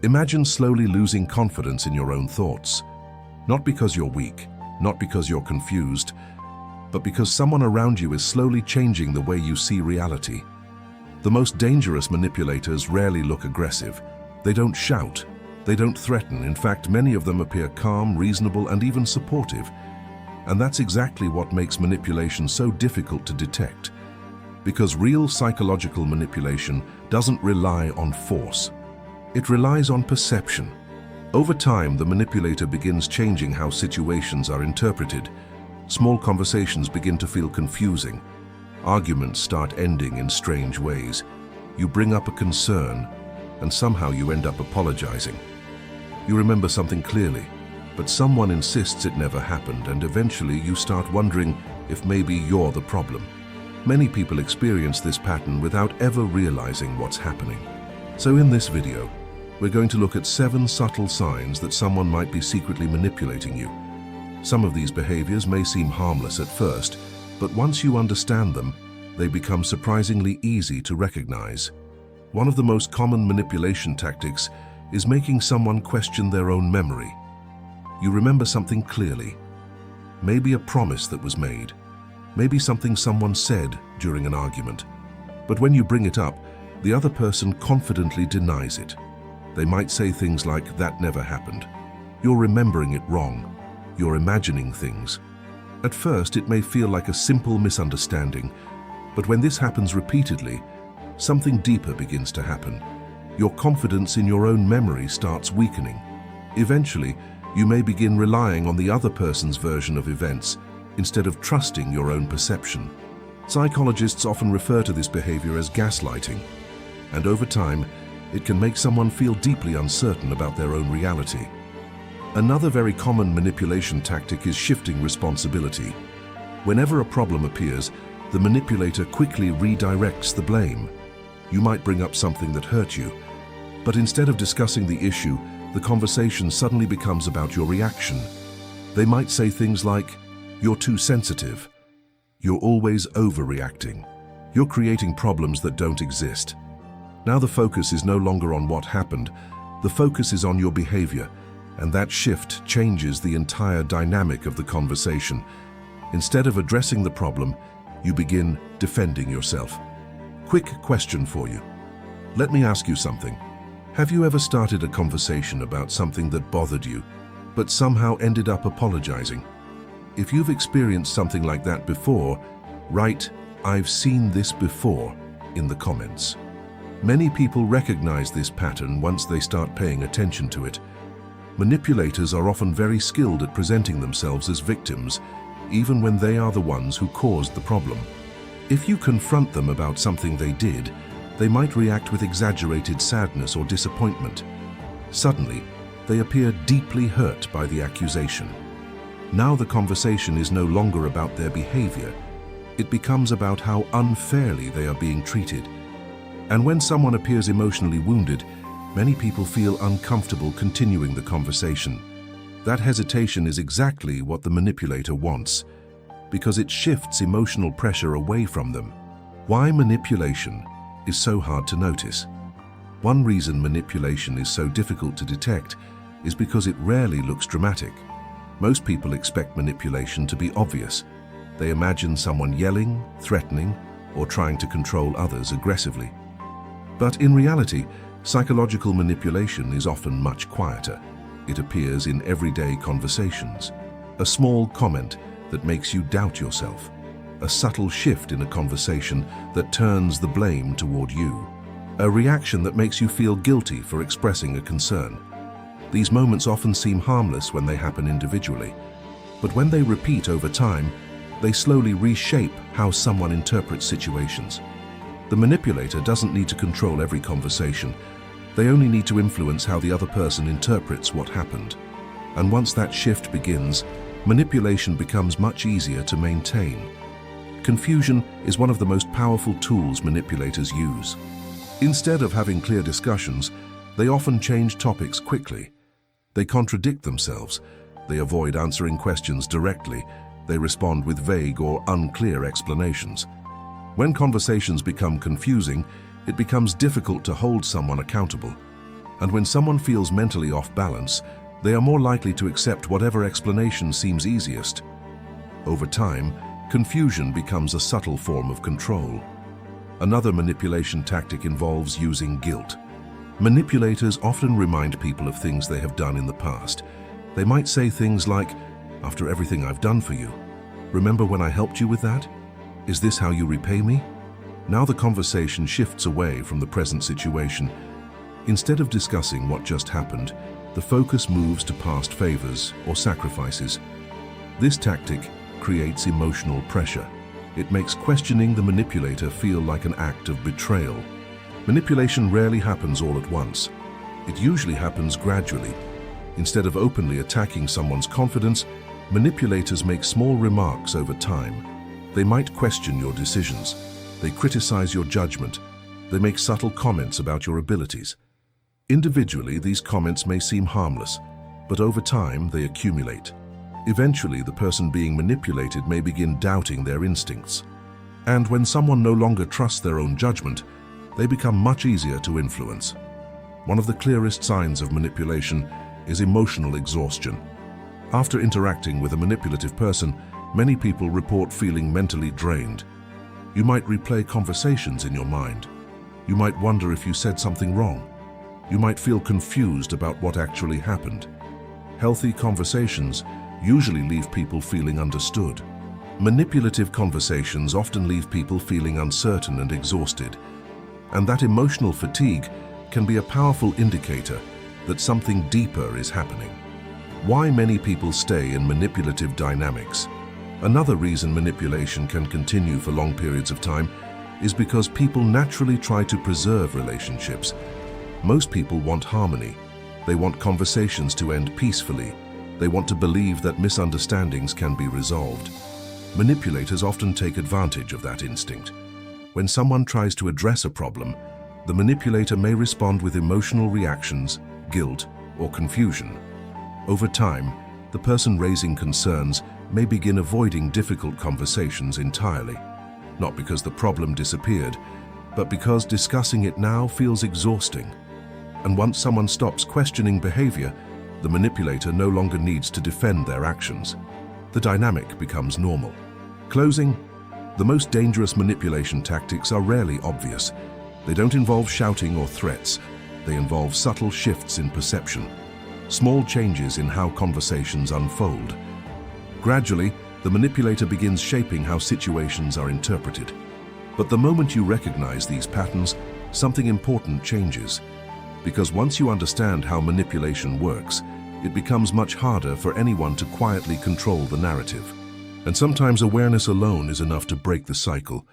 Imagine slowly losing confidence in your own thoughts. Not because you're weak, not because you're confused, but because someone around you is slowly changing the way you see reality. The most dangerous manipulators rarely look aggressive. They don't shout. They don't threaten. In fact, many of them appear calm, reasonable, and even supportive. And that's exactly what makes manipulation so difficult to detect. Because real psychological manipulation doesn't rely on force. It relies on perception. Over time, the manipulator begins changing how situations are interpreted. Small conversations begin to feel confusing. Arguments start ending in strange ways. You bring up a concern, and somehow you end up apologizing. You remember something clearly, but someone insists it never happened, and eventually you start wondering if maybe you're the problem. Many people experience this pattern without ever realizing what's happening. So in this video, we're going to look at 7 subtle signs that someone might be secretly manipulating you. Some of these behaviors may seem harmless at first, but once you understand them, they become surprisingly easy to recognize. One of the most common manipulation tactics is making someone question their own memory. You remember something clearly. Maybe a promise that was made. Maybe something someone said during an argument. But when you bring it up, the other person confidently denies it. They might say things like, "That never happened." You're remembering it wrong. You're imagining things. At first, it may feel like a simple misunderstanding, but when this happens repeatedly, something deeper begins to happen. Your confidence in your own memory starts weakening. Eventually, you may begin relying on the other person's version of events instead of trusting your own perception. Psychologists often refer to this behavior as gaslighting, and over time, it can make someone feel deeply uncertain about their own reality. Another very common manipulation tactic is shifting responsibility. Whenever a problem appears, the manipulator quickly redirects the blame. You might bring up something that hurt you, but instead of discussing the issue, the conversation suddenly becomes about your reaction. They might say things like, "You're too sensitive. You're always overreacting. You're creating problems that don't exist." Now the focus is no longer on what happened. The focus is on your behavior, and that shift changes the entire dynamic of the conversation. Instead of addressing the problem, you begin defending yourself. Quick question for you. Let me ask you something. Have you ever started a conversation about something that bothered you, but somehow ended up apologizing? If you've experienced something like that before, write, "I've seen this before," in the comments. Many people recognize this pattern once they start paying attention to it. Manipulators are often very skilled at presenting themselves as victims, even when they are the ones who caused the problem. If you confront them about something they did, they might react with exaggerated sadness or disappointment. Suddenly, they appear deeply hurt by the accusation. Now the conversation is no longer about their behavior. It becomes about how unfairly they are being treated. And when someone appears emotionally wounded, many people feel uncomfortable continuing the conversation. That hesitation is exactly what the manipulator wants, because it shifts emotional pressure away from them. Why manipulation is so hard to notice? One reason manipulation is so difficult to detect is because it rarely looks dramatic. Most people expect manipulation to be obvious. They imagine someone yelling, threatening, or trying to control others aggressively. But in reality, psychological manipulation is often much quieter. It appears in everyday conversations. A small comment that makes you doubt yourself. A subtle shift in a conversation that turns the blame toward you. A reaction that makes you feel guilty for expressing a concern. These moments often seem harmless when they happen individually, but when they repeat over time, they slowly reshape how someone interprets situations. The manipulator doesn't need to control every conversation. They only need to influence how the other person interprets what happened. And once that shift begins, manipulation becomes much easier to maintain. Confusion is one of the most powerful tools manipulators use. Instead of having clear discussions, they often change topics quickly. They contradict themselves. They avoid answering questions directly. They respond with vague or unclear explanations. When conversations become confusing, it becomes difficult to hold someone accountable. And when someone feels mentally off balance, they are more likely to accept whatever explanation seems easiest. Over time, confusion becomes a subtle form of control. Another manipulation tactic involves using guilt. Manipulators often remind people of things they have done in the past. They might say things like, "After everything I've done for you, remember when I helped you with that? Is this how you repay me?" Now the conversation shifts away from the present situation. Instead of discussing what just happened, the focus moves to past favors or sacrifices. This tactic creates emotional pressure. It makes questioning the manipulator feel like an act of betrayal. Manipulation rarely happens all at once. It usually happens gradually. Instead of openly attacking someone's confidence, manipulators make small remarks over time. They might question your decisions. They criticize your judgment. They make subtle comments about your abilities. Individually, these comments may seem harmless, but over time they accumulate. Eventually, the person being manipulated may begin doubting their instincts. And when someone no longer trusts their own judgment, they become much easier to influence. One of the clearest signs of manipulation is emotional exhaustion. After interacting with a manipulative person, many people report feeling mentally drained. You might replay conversations in your mind. You might wonder if you said something wrong. You might feel confused about what actually happened. Healthy conversations usually leave people feeling understood. Manipulative conversations often leave people feeling uncertain and exhausted. And that emotional fatigue can be a powerful indicator that something deeper is happening. Why many people stay in manipulative dynamics? Another reason manipulation can continue for long periods of time is because people naturally try to preserve relationships. Most people want harmony. They want conversations to end peacefully. They want to believe that misunderstandings can be resolved. Manipulators often take advantage of that instinct. When someone tries to address a problem, the manipulator may respond with emotional reactions, guilt, or confusion. Over time, the person raising concerns may begin avoiding difficult conversations entirely, not because the problem disappeared, but because discussing it now feels exhausting. And once someone stops questioning behavior, the manipulator no longer needs to defend their actions. The dynamic becomes normal. Closing. The most dangerous manipulation tactics are rarely obvious. They don't involve shouting or threats. They involve subtle shifts in perception, small changes in how conversations unfold. Gradually, the manipulator begins shaping how situations are interpreted. But the moment you recognize these patterns, something important changes. Because once you understand how manipulation works, it becomes much harder for anyone to quietly control the narrative. And sometimes awareness alone is enough to break the cycle.